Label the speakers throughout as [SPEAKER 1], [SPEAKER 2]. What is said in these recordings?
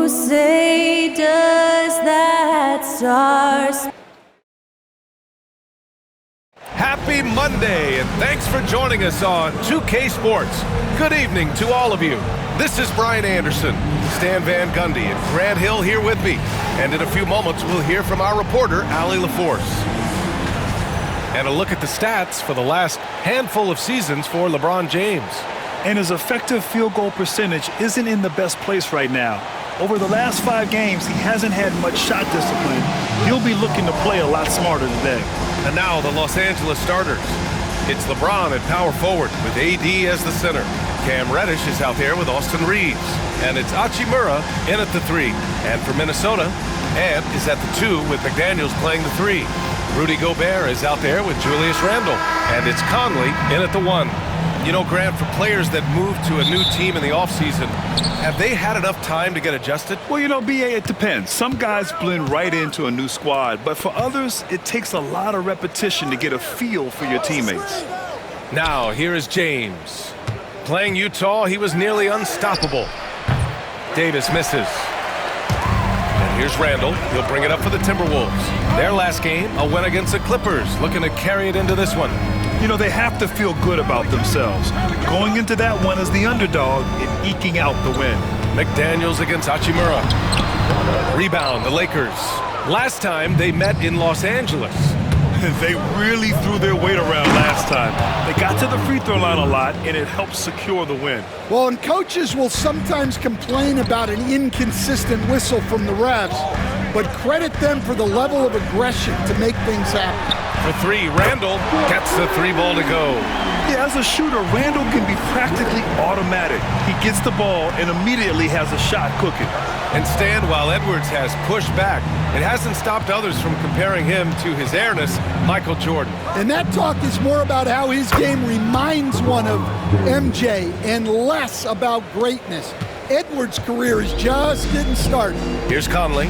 [SPEAKER 1] Who say does that star?
[SPEAKER 2] Happy Monday, and thanks for joining us on 2K Sports. Good evening to all of you. This is Brian Anderson, Stan Van Gundy, and Grant Hill here with me. And in a few moments, we'll hear from our reporter, Allie LaForce. And a look at the stats for the last handful of seasons for LeBron James.
[SPEAKER 3] And his effective field goal percentage isn't in the best place right now. Over the last 5 games, he hasn't had much shot discipline. He'll be looking to play a lot smarter today.
[SPEAKER 2] And now the Los Angeles starters. It's LeBron at power forward with AD as the center. Cam Reddish is out there with Austin Reeves. And it's Hachimura in at the 3. And for Minnesota, Ant is at the 2 with McDaniels playing the 3. Rudy Gobert is out there with Julius Randle. And it's Conley in at the 1. You know, Grant, for players that move to a new team in the offseason, have they had enough time to get adjusted?
[SPEAKER 3] Well, you know, BA, it depends. Some guys blend right into a new squad, but for others, it takes a lot of repetition to get a feel for your teammates.
[SPEAKER 2] Now, here is James. Playing Utah, he was nearly unstoppable. Davis misses. And here's Randle. He'll bring it up for the Timberwolves. Their last game, a win against the Clippers, looking to carry it into this one.
[SPEAKER 3] You know, they have to feel good about themselves. Going into that one as the underdog and eking out the win.
[SPEAKER 2] McDaniels against Hachimura. Rebound, the Lakers. Last time they met in Los Angeles.
[SPEAKER 3] They really threw their weight around last time. They got to the free throw line a lot, and it helped secure the win.
[SPEAKER 4] Well, and coaches will sometimes complain about an inconsistent whistle from the refs, but credit them for the level of aggression to make things happen.
[SPEAKER 2] For 3, Randle gets the 3 ball to go.
[SPEAKER 3] Yeah, as a shooter, Randle can be practically automatic. He gets the ball and immediately has a shot cooking.
[SPEAKER 2] And Stan, while Edwards has pushed back, it hasn't stopped others from comparing him to his airness, Michael Jordan.
[SPEAKER 4] And that talk is more about how his game reminds one of MJ and less about greatness. Edwards' career is just getting started.
[SPEAKER 2] Here's Conley.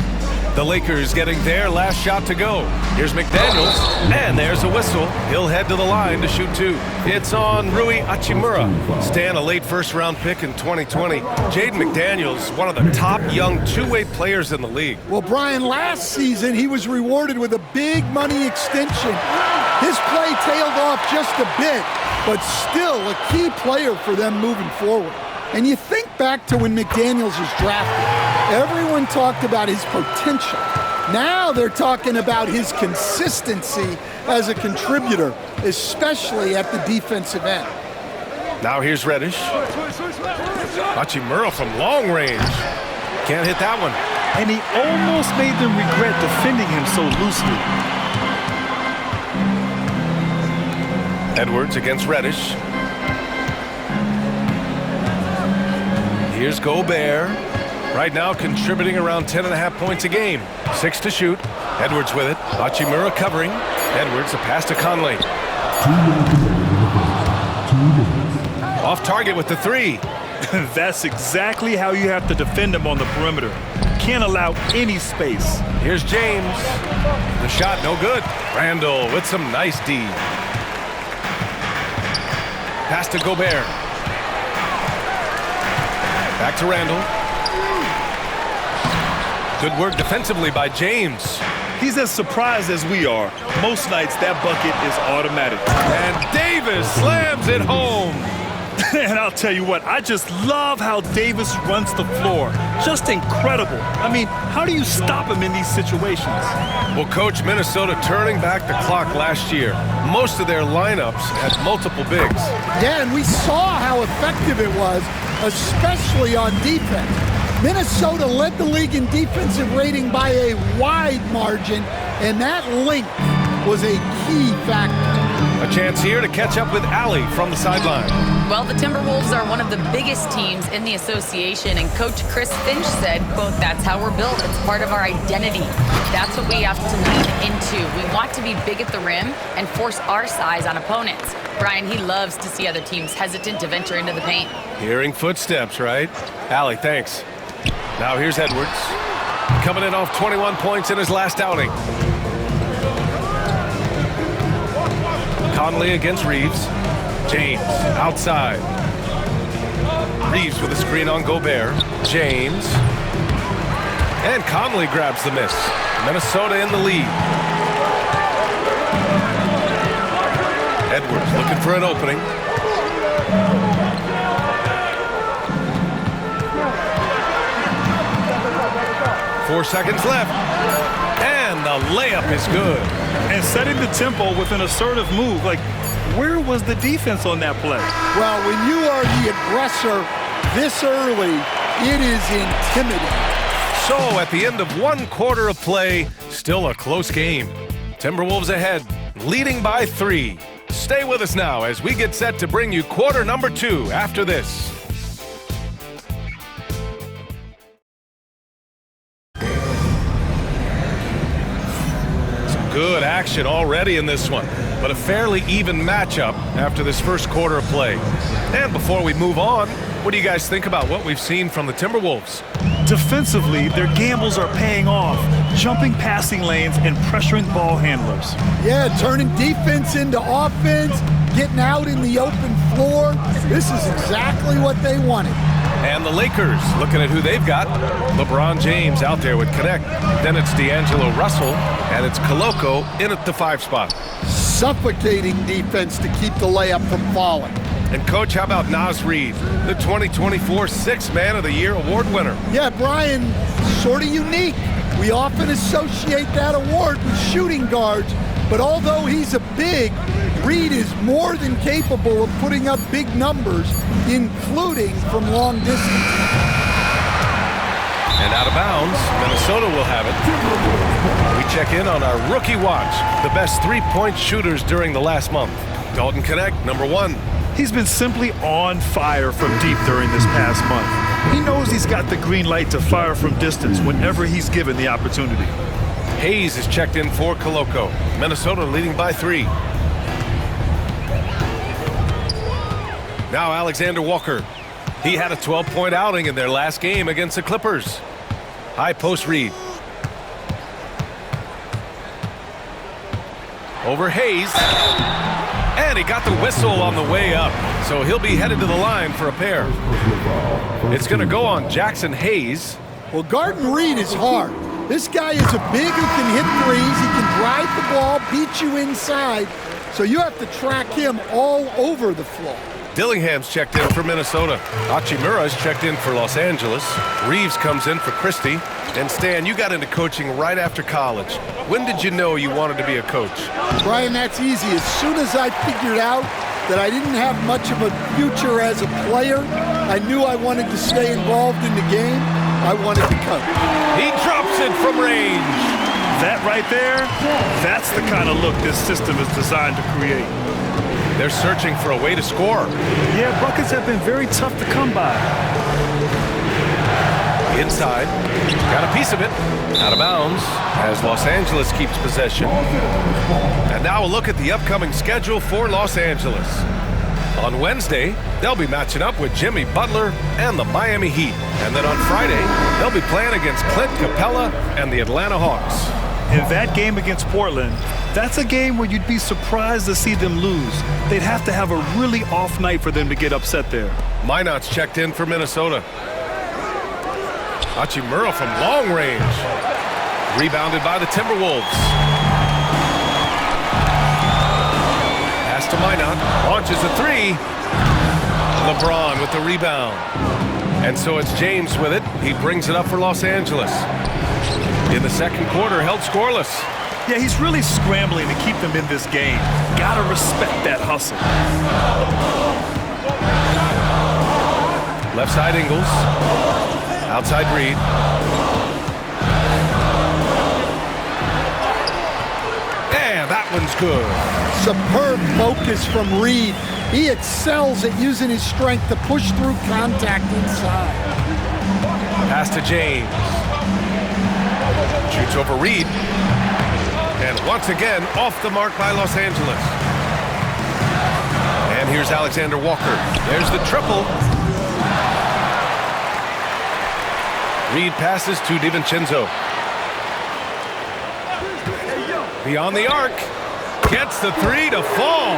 [SPEAKER 2] The Lakers getting their last shot to go. Here's McDaniels, and there's a whistle. He'll head to the line to shoot 2. It's on Rui Hachimura. Stan, a late first-round pick in 2020. Jaden McDaniels, one of the top young two-way players in the league.
[SPEAKER 4] Well, Brian, last season he was rewarded with a big money extension. His play tailed off just a bit, but still a key player for them moving forward. And you think back to when McDaniels was drafted, everyone talked about his potential. Now they're talking about his consistency as a contributor, especially at the defensive end.
[SPEAKER 2] Now here's Reddish. Hachimura from long range. Can't hit that one.
[SPEAKER 3] And he almost made them regret defending him so loosely.
[SPEAKER 2] Edwards against Reddish. Here's Gobert. Right now contributing around 10.5 points a game. 6 to shoot. Edwards with it. Hachimura covering. Edwards, a pass to Conley. Off target with the 3.
[SPEAKER 3] That's exactly how you have to defend him on the perimeter. Can't allow any space.
[SPEAKER 2] Here's James. The shot no good. Randle with some nice D. Pass to Gobert. Back to Randle. Good work defensively by James.
[SPEAKER 3] He's as surprised as we are. Most nights that bucket is automatic.
[SPEAKER 2] And Davis slams it home.
[SPEAKER 3] And I'll tell you what, I just love how Davis runs the floor. Just incredible. I mean, how do you stop him in these situations?
[SPEAKER 2] Well, Coach, Minnesota turning back the clock last year. Most of their lineups had multiple bigs.
[SPEAKER 4] Yeah, and we saw how effective it was, especially on defense. Minnesota led the league in defensive rating by a wide margin, and that length was a key factor.
[SPEAKER 2] A chance here to catch up with Allie from the sideline.
[SPEAKER 5] Well, the Timberwolves are one of the biggest teams in the association, and Coach Chris Finch said, quote, "That's how we're built. It's part of our identity. That's what we have to lean into. We want to be big at the rim and force our size on opponents." Brian, he loves to see other teams hesitant to venture into the paint.
[SPEAKER 2] Hearing footsteps, right? Allie, thanks. Now here's Edwards. Coming in off 21 points in his last outing. Conley against Reeves. James outside. Reeves with a screen on Gobert. James And Conley grabs the miss. Minnesota in the lead. Edwards looking for an opening. Four seconds left. And the layup is good.
[SPEAKER 3] And setting the tempo with an assertive move. Like, where was the defense on that play?
[SPEAKER 4] Well, when you are the aggressor this early, it is intimidating.
[SPEAKER 2] So at the end of one quarter of play, still a close game. Timberwolves ahead, leading by 3. Stay with us now as we get set to bring you quarter number 2 after this. Some good action already in this one, but a fairly even matchup after this first quarter of play. And before we move on, what do you guys think about what we've seen from the Timberwolves?
[SPEAKER 3] Defensively, their gambles are paying off, jumping passing lanes and pressuring ball handlers.
[SPEAKER 4] Yeah, turning defense into offense, getting out in the open floor. This is exactly what they wanted.
[SPEAKER 2] And the Lakers, looking at who they've got. LeBron James out there with Connect. Then it's D'Angelo Russell, and it's Koloko in at the 5 spot.
[SPEAKER 4] Suffocating defense to keep the layup from falling.
[SPEAKER 2] And Coach, how about Naz Reid, the 2024 Sixth Man of the Year award winner?
[SPEAKER 4] Yeah, Brian, sort of unique. We often associate that award with shooting guards, but although he's a big, Reid is more than capable of putting up big numbers, including from long distance.
[SPEAKER 2] And out of bounds, Minnesota will have it. We check in on our rookie watch, the best three-point shooters during the last month. Dalton Connect, number 1.
[SPEAKER 3] He's been simply on fire from deep during this past month. He knows he's got the green light to fire from distance whenever he's given the opportunity.
[SPEAKER 2] Hayes is checked in for Koloko. Minnesota leading by 3. Now Alexander Walker. He had a 12-point outing in their last game against the Clippers. High post Reid. Over Hayes. And he got the whistle on the way up, so he'll be headed to the line for a pair. It's going to go on Jackson Hayes.
[SPEAKER 4] Well, guarding Reid is hard. This guy is a big who can hit threes. He can drive the ball, beat you inside, so you have to track him all over the floor.
[SPEAKER 2] Dillingham's checked in for Minnesota. Hachimura's checked in for Los Angeles. Reeves comes in for Christie. And Stan, you got into coaching right after college. When did you know you wanted to be a coach?
[SPEAKER 4] Brian, that's easy. As soon as I figured out that I didn't have much of a future as a player, I knew I wanted to stay involved in the game. I wanted to coach.
[SPEAKER 2] He drops it from range.
[SPEAKER 3] That right there, that's the kind of look this system is designed to create.
[SPEAKER 2] They're searching for a way to score.
[SPEAKER 3] Yeah, buckets have been very tough to come by.
[SPEAKER 2] Inside, got a piece of it, out of bounds, as Los Angeles keeps possession. And now a look at the upcoming schedule for Los Angeles. On Wednesday, they'll be matching up with Jimmy Butler and the Miami Heat. And then on Friday, they'll be playing against Clint Capella and the Atlanta Hawks.
[SPEAKER 3] In that game against Portland, that's a game where you'd be surprised to see them lose. They'd have to have a really off night for them to get upset there.
[SPEAKER 2] Minot's checked in for Minnesota. Hachimura from long range. Rebounded by the Timberwolves. Pass to Minot. Launches a 3. LeBron with the rebound. And so it's James with it. He brings it up for Los Angeles. In the second quarter, held scoreless.
[SPEAKER 3] Yeah, he's really scrambling to keep them in this game. Gotta respect that hustle.
[SPEAKER 2] Left side Ingles. Outside Reid. And that one's good.
[SPEAKER 4] Superb focus from Reid. He excels at using his strength to push through contact inside.
[SPEAKER 2] Pass to James. Shoots over Reid. And once again, off the mark by Los Angeles. And here's Alexander Walker. There's the triple. Reid passes to DiVincenzo. Beyond the arc. Gets the 3 to fall.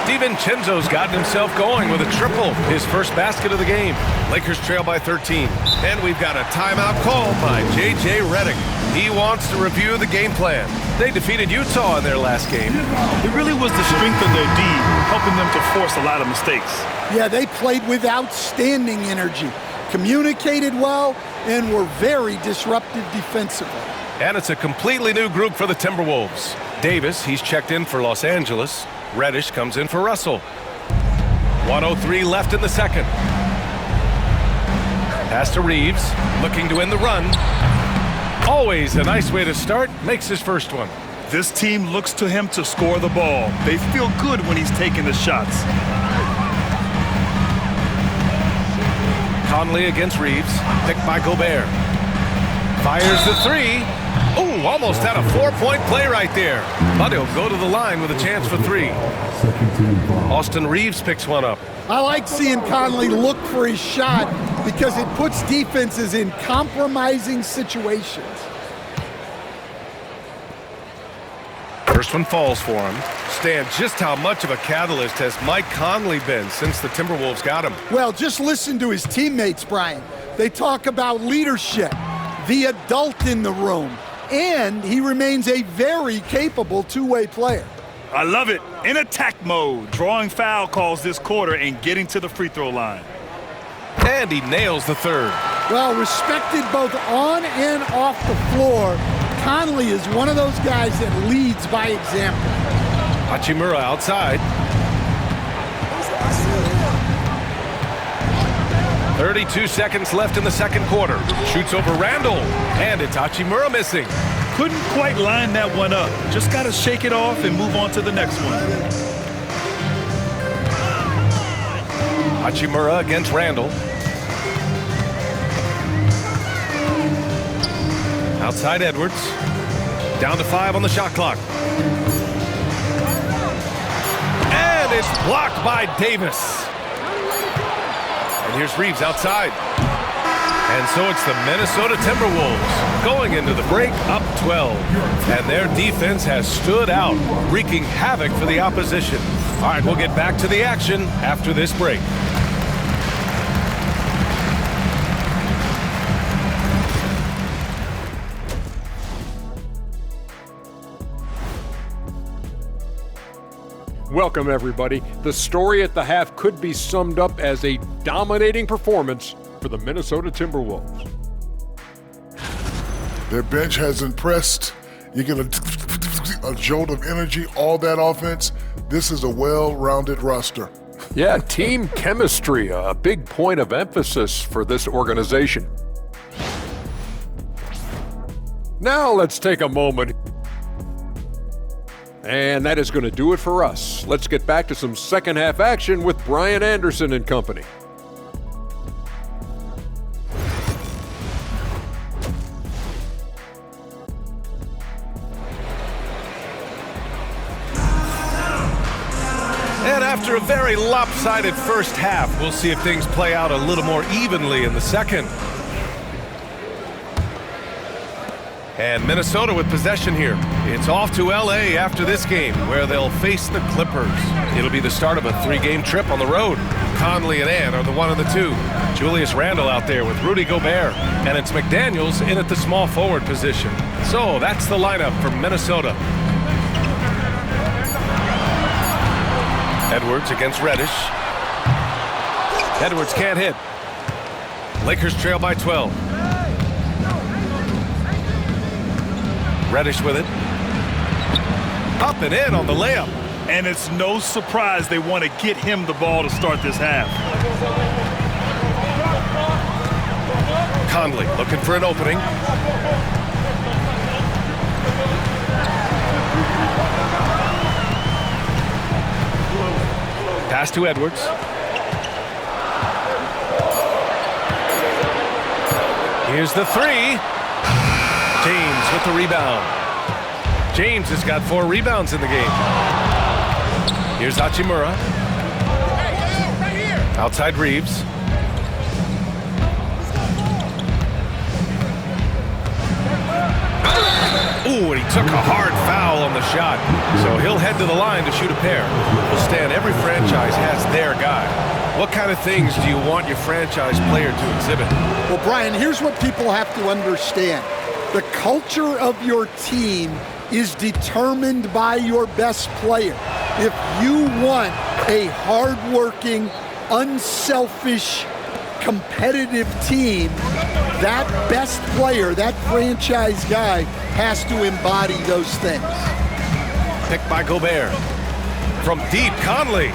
[SPEAKER 2] DiVincenzo's gotten himself going with a triple, his first basket of the game. Lakers trail by 13. And we've got a timeout called by J.J. Redick. He wants to review the game plan. They defeated Utah in their last game.
[SPEAKER 3] It really was the strength of their D, helping them to force a lot of mistakes.
[SPEAKER 4] Yeah, they played with outstanding energy, communicated well, and were very disruptive defensively.
[SPEAKER 2] And it's a completely new group for the Timberwolves. Davis, he's checked in for Los Angeles. Reddish comes in for Russell. 1:03 left in the second. Pass to Reeves, looking to win the run. Always a nice way to start, makes his first one.
[SPEAKER 3] This team looks to him to score the ball. They feel good when he's taking the shots.
[SPEAKER 2] Conley against Reeves, picked by Gobert. Fires the three. Ooh, almost had a 4-point play right there. But he'll go to the line with a chance for three. Austin Reeves picks one up.
[SPEAKER 4] I like seeing Conley look for his shot because it puts defenses in compromising situations.
[SPEAKER 2] First one falls for him. Stan, just how much of a catalyst has Mike Conley been since the Timberwolves got him?
[SPEAKER 4] Well, just listen to his teammates, Brian. They talk about leadership, the adult in the room, and he remains a very capable two-way player.
[SPEAKER 3] I love it. In attack mode, drawing foul calls this quarter and getting to the free throw line.
[SPEAKER 2] And he nails the third.
[SPEAKER 4] Well, respected both on and off the floor, Conley is one of those guys that leads by example.
[SPEAKER 2] Hachimura outside. 32 seconds left in the second quarter. Shoots over Randall, and it's Hachimura missing.
[SPEAKER 3] Couldn't quite line that one up. Just got to shake it off and move on to the next one.
[SPEAKER 2] Hachimura against Randall. Outside Edwards. Down to 5 on the shot clock. And it's blocked by Davis. And here's Reeves outside. And so it's the Minnesota Timberwolves going into the break up 12. And their defense has stood out, wreaking havoc for the opposition. All right, we'll get back to the action after this break.
[SPEAKER 6] Welcome, everybody. The story at the half could be summed up as a dominating performance for the Minnesota Timberwolves.
[SPEAKER 7] Their bench has impressed. You get a jolt of energy, all that offense. This is a well-rounded roster.
[SPEAKER 6] Yeah, team chemistry, a big point of emphasis for this organization. Now let's take a moment. And that is going to do it for us. Let's get back to some second half action with Brian Anderson and company.
[SPEAKER 2] And after a very lopsided first half, we'll see if things play out a little more evenly in the second. And Minnesota with possession here. It's off to L.A. after this game, where they'll face the Clippers. It'll be the start of a 3-game trip on the road. Conley and Ant are the one of the two. Julius Randle out there with Rudy Gobert. And it's McDaniels in at the small forward position. So that's the lineup for Minnesota. Edwards against Reddish. Edwards can't hit. Lakers trail by 12. Reddish with it. Up and in on the layup.
[SPEAKER 3] And it's no surprise they want to get him the ball to start this half.
[SPEAKER 2] Conley looking for an opening. Pass to Edwards. Here's the three. James with the rebound. James has got 4 rebounds in the game. Here's Hachimura. Outside Reeves. Ooh, and he took a hard foul on the shot, so he'll head to the line to shoot a pair. Well, Stan, every franchise has their guy. What kind of things do you want your franchise player to exhibit?
[SPEAKER 4] Well, Brian, here's what people have to understand. The culture of your team is determined by your best player. If you want a hardworking, unselfish, competitive team, that best player, that franchise guy, has to embody those things.
[SPEAKER 2] Picked by Gobert. From deep, Conley.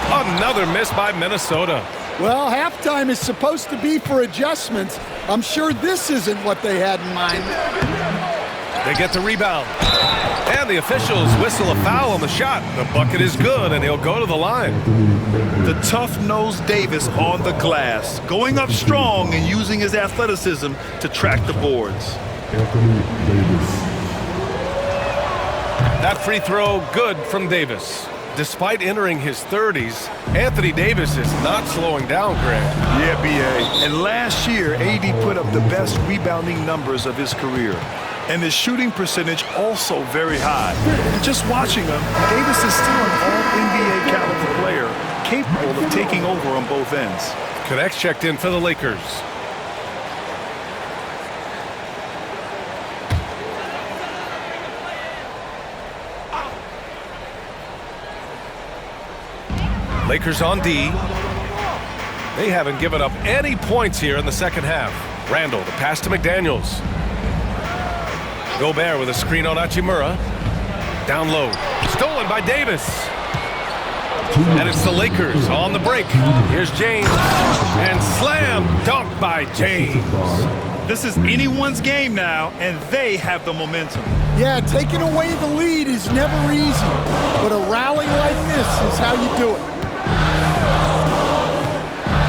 [SPEAKER 2] Another miss by Minnesota.
[SPEAKER 4] Well, halftime is supposed to be for adjustments. I'm sure this isn't what they had in mind.
[SPEAKER 2] They get the rebound. And the officials whistle a foul on the shot. The bucket is good, and he'll go to the line.
[SPEAKER 3] The tough-nosed Davis on the glass, going up strong and using his athleticism to track the boards.
[SPEAKER 2] That free throw good from Davis. Despite entering his 30s, Anthony Davis is not slowing down, Greg.
[SPEAKER 3] Yeah, B.A. And last year, AD put up the best rebounding numbers of his career. And his shooting percentage also very high. And just watching him, Davis is still an all-NBA caliber player, capable of taking over on both ends.
[SPEAKER 2] Connects checked in for the Lakers. Lakers on D. They haven't given up any points here in the second half. Randall, the pass to McDaniels. Gobert with a screen on Hachimura. Down low. Stolen by Davis. And it's the Lakers on the break. Here's James. And slam dunk by James.
[SPEAKER 3] This is anyone's game now, and they have the momentum.
[SPEAKER 4] Yeah, taking away the lead is never easy. But a rally like this is how you do it.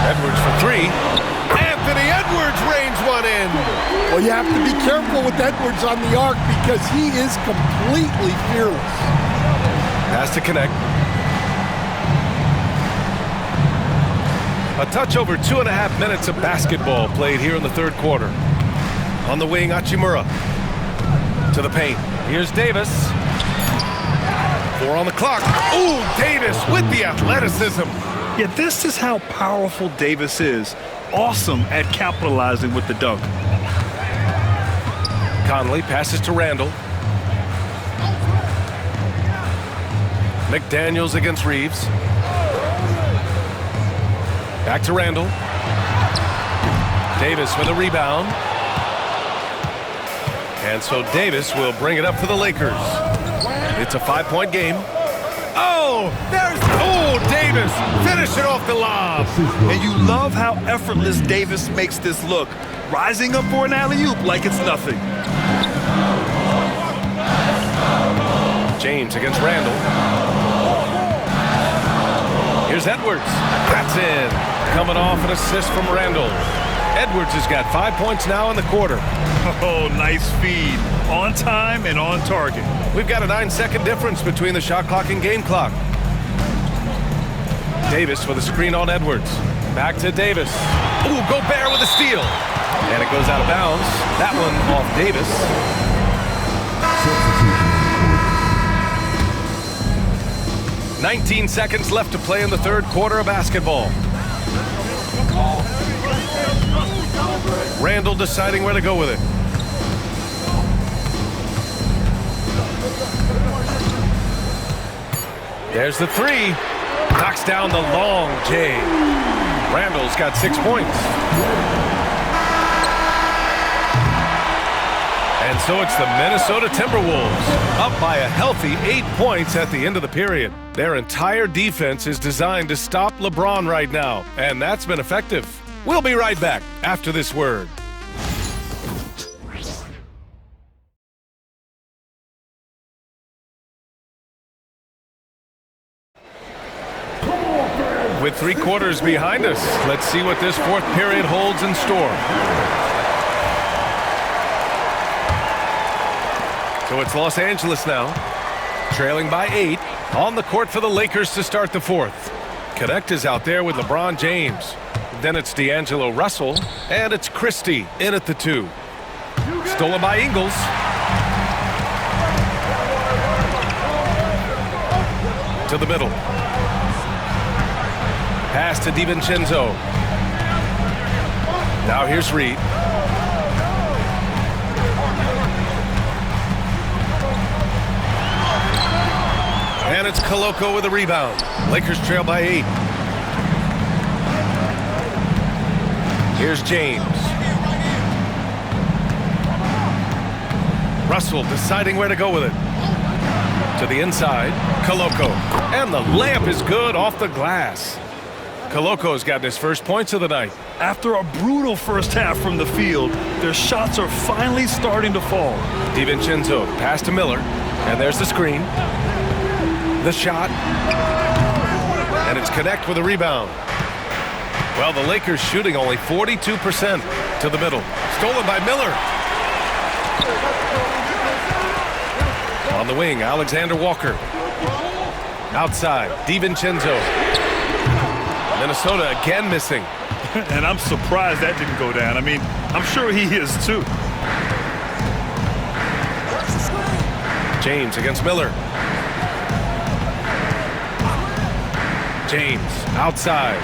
[SPEAKER 2] Edwards for three. Anthony Edwards rains one in.
[SPEAKER 4] Well, you have to be careful with Edwards on the arc because he is completely fearless.
[SPEAKER 2] Pass to connect. A touch over 2.5 minutes of basketball played here in the third quarter. On the wing, Hachimura. To the paint. Here's Davis. 4 on the clock. Ooh, Davis with the athleticism.
[SPEAKER 3] Yeah, this is how powerful Davis is. Awesome at capitalizing with the dunk.
[SPEAKER 2] Conley passes to Randall. McDaniels against Reeves. Back to Randall. Davis with a rebound. And so Davis will bring it up for the Lakers. It's a 5-point game. Oh, Davis finishing off the lob.
[SPEAKER 3] And you love how effortless Davis makes this look, rising up for an alley-oop like it's nothing.
[SPEAKER 2] James against Randall. Here's Edwards. That's in. Coming off an assist from Randall. Edwards has got 5 points now in the quarter.
[SPEAKER 3] Oh, nice feed. On time and on target.
[SPEAKER 2] We've got a 9-second difference between the shot clock and game clock. Davis with a screen on Edwards. Back to Davis. Ooh, Gobert with a steal. And it goes out of bounds. That one off Davis. – 19 seconds left to play in the third quarter of basketball. Randall deciding where to go with it. There's the three. Knocks down the long J. Randall's got 6 points. And so it's the Minnesota Timberwolves, up by a healthy 8 points at the end of the period. Their entire defense is designed to stop LeBron right now, and that's been effective. We'll be right back after this word. With 3 quarters behind us, let's see what this fourth period holds in store. So it's Los Angeles now, trailing by 8, on the court for the Lakers to start the fourth. Connect is out there with LeBron James. Then it's D'Angelo Russell, and it's Christie in at the 2. Stolen by Ingles. to the middle. Pass to DiVincenzo. Now here's Reed. And it's Koloko with a rebound. Lakers trail by 8. Here's James. Russell deciding where to go with it. To the inside, Koloko. And the layup is good off the glass. Koloko's gotten his first points of the night.
[SPEAKER 3] After a brutal first half from the field, their shots are finally starting to fall.
[SPEAKER 2] DiVincenzo pass to Miller. And there's the screen. The shot. And it's Connect with a rebound. Well, the Lakers shooting only 42% to the middle. Stolen by Miller. On the wing, Alexander Walker. Outside, DiVincenzo. Minnesota again missing.
[SPEAKER 3] And I'm surprised that didn't go down. I mean, I'm sure he is too.
[SPEAKER 2] James against Miller. James outside.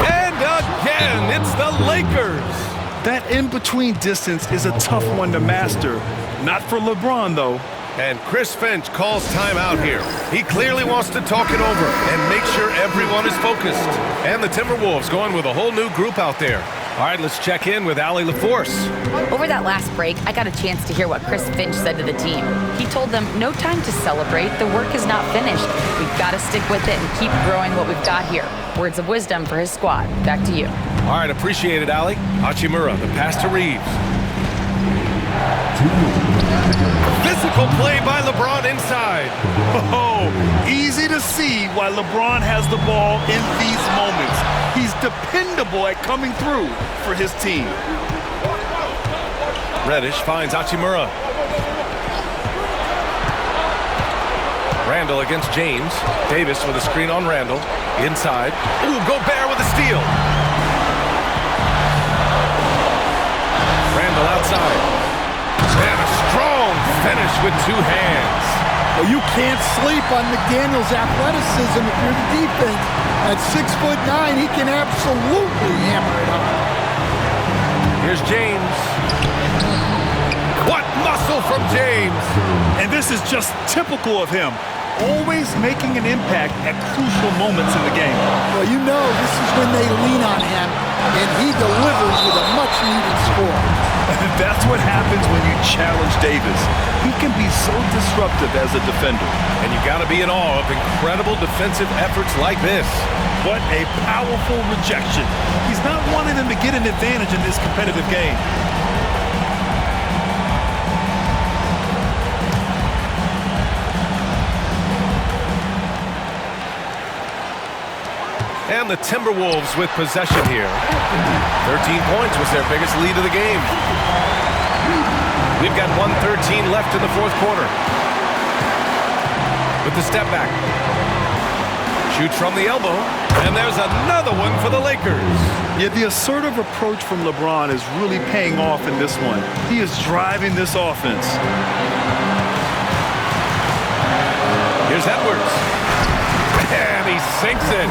[SPEAKER 2] And again, it's the Lakers.
[SPEAKER 3] That in-between distance is a tough one to master. Not for LeBron, though.
[SPEAKER 2] And Chris Finch calls timeout here. He clearly wants to talk it over and make sure everyone is focused. And the Timberwolves going with a whole new group out there. All right, let's check in with Allie LaForce.
[SPEAKER 5] Over that last break, I got a chance to hear what Chris Finch said to the team. He told them, no time to celebrate. The work is not finished. We've got to stick with it and keep growing what we've got here. Words of wisdom for his squad. Back to you.
[SPEAKER 2] All right, appreciate it, Allie. Hachimura, the pass to Reeves. Physical play by LeBron inside.
[SPEAKER 3] Oh, easy to see why LeBron has the ball in these moments. He's dependable at coming through for his team.
[SPEAKER 2] Reddish finds Hachimura. Randall against James. Davis with a screen on Randall. Inside. Ooh, Gobert with a steal. Randall outside. And a strong finish with 2 hands.
[SPEAKER 4] Well, you can't sleep on McDaniel's athleticism if you're the defense. At 6'9", he can absolutely hammer it up.
[SPEAKER 2] Here's James. What muscle from James!
[SPEAKER 3] And this is just typical of him. Always making an impact at crucial moments in the game.
[SPEAKER 4] Well, you know this is when they lean on him, and he delivers with a much-needed score.
[SPEAKER 3] That's what happens when you challenge Davis. He can be so disruptive as a defender.
[SPEAKER 2] And you got to be in awe of incredible defensive efforts like this.
[SPEAKER 3] What a powerful rejection. He's not wanting them to get an advantage in this competitive game.
[SPEAKER 2] And the Timberwolves with possession here. 13 points was their biggest lead of the game. We've got 1:13 left in the 4th quarter. With the step back. Shoots from the elbow. And there's another one for the Lakers.
[SPEAKER 3] Yeah, the assertive approach from LeBron is really paying off in this one. He is driving this offense.
[SPEAKER 2] Here's Edwards. And he sinks it.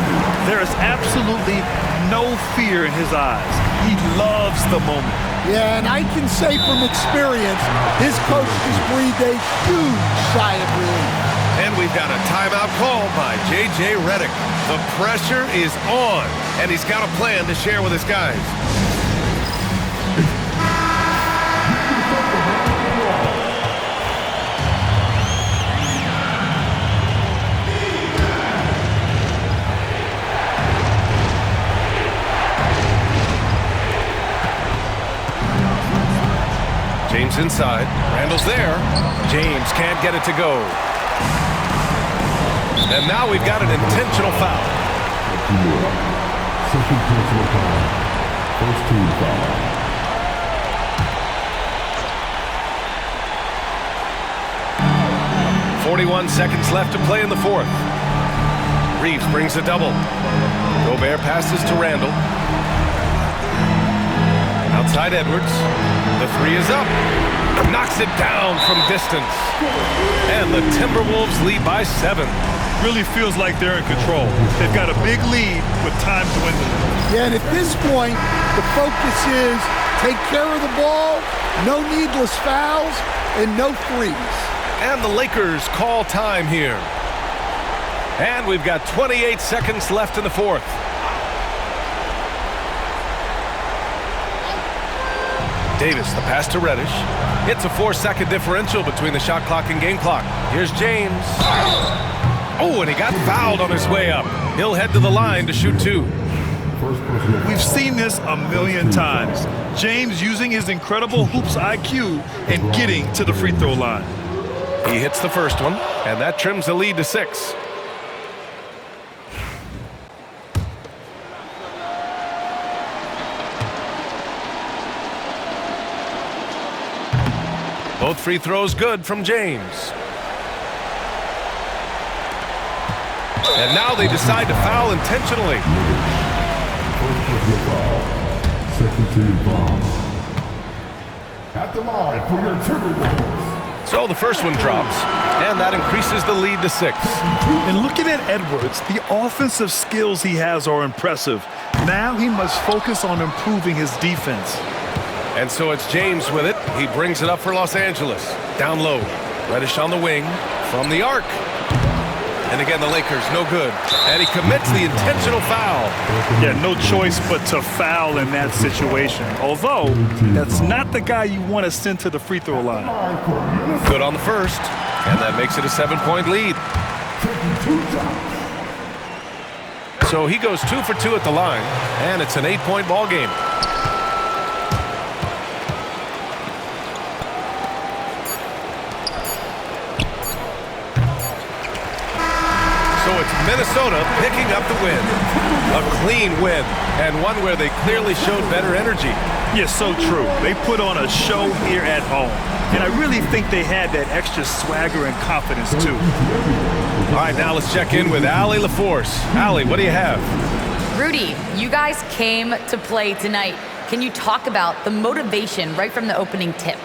[SPEAKER 3] There is absolutely no fear in his eyes. He loves the moment.
[SPEAKER 4] Yeah, and I can say from experience, his coach just breathed a huge sigh of relief.
[SPEAKER 2] And we've got a timeout call by J.J. Redick. The pressure is on, and he's got a plan to share with his guys. James inside. Randall's there. James can't get it to go. And now we've got an intentional foul.
[SPEAKER 8] Second personal foul. First team foul.
[SPEAKER 2] .41 seconds left to play in the 4th. Reeves brings a double. Gobert passes to Randall. Outside Edwards. The 3 is up. Knocks it down from distance. And the Timberwolves lead by 7.
[SPEAKER 3] really feels like they're in control. They've got a big lead with time dwindling.
[SPEAKER 4] Yeah, and at this point, the focus is take care of the ball, no needless fouls, and no threes.
[SPEAKER 2] And the Lakers call time here. And we've got 28 seconds left in the fourth. Davis, the pass to Reddish. It's a 4-second differential between the shot clock and game clock. Here's James. Oh, and he got fouled on his way up. He'll head to the line to shoot two.
[SPEAKER 3] We've seen this a million times. James using his incredible hoops IQ and getting to the free throw line.
[SPEAKER 2] He hits the first one, and that trims the lead to 6. Both free throws good from James. And now they decide to foul intentionally.
[SPEAKER 8] Second team foul. At the line for your TimberWolves.
[SPEAKER 2] So the first one drops, and that increases the lead to 6.
[SPEAKER 3] And looking at Edwards, the offensive skills he has are impressive. Now he must focus on improving his defense.
[SPEAKER 2] And so it's James with it. He brings it up for Los Angeles. Down low. Reddish on the wing from the arc. And again, the Lakers, no good. And he commits the intentional foul.
[SPEAKER 3] Yeah, no choice but to foul in that situation. Although, that's not the guy you want to send to the free throw line.
[SPEAKER 2] Good on the first. And that makes it a 7-point lead. So he goes 2 for 2 at the line. And it's an 8-point ball game. So it's Minnesota picking up the win. A clean win, and one where they clearly showed better energy.
[SPEAKER 3] Yeah, so true. They put on a show here at home. And I really think they had that extra swagger and confidence, too.
[SPEAKER 2] All right, now let's check in with Allie LaForce. Allie, what do you have?
[SPEAKER 5] Rudy, you guys came to play tonight. Can you talk about the motivation right from the opening tip?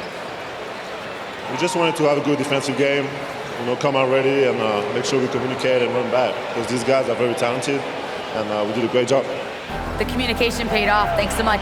[SPEAKER 9] We just wanted to have a good defensive game. Come out ready and make sure we communicate and run back, because these guys are very talented, and we did a great job.
[SPEAKER 5] The communication paid off. Thanks so much.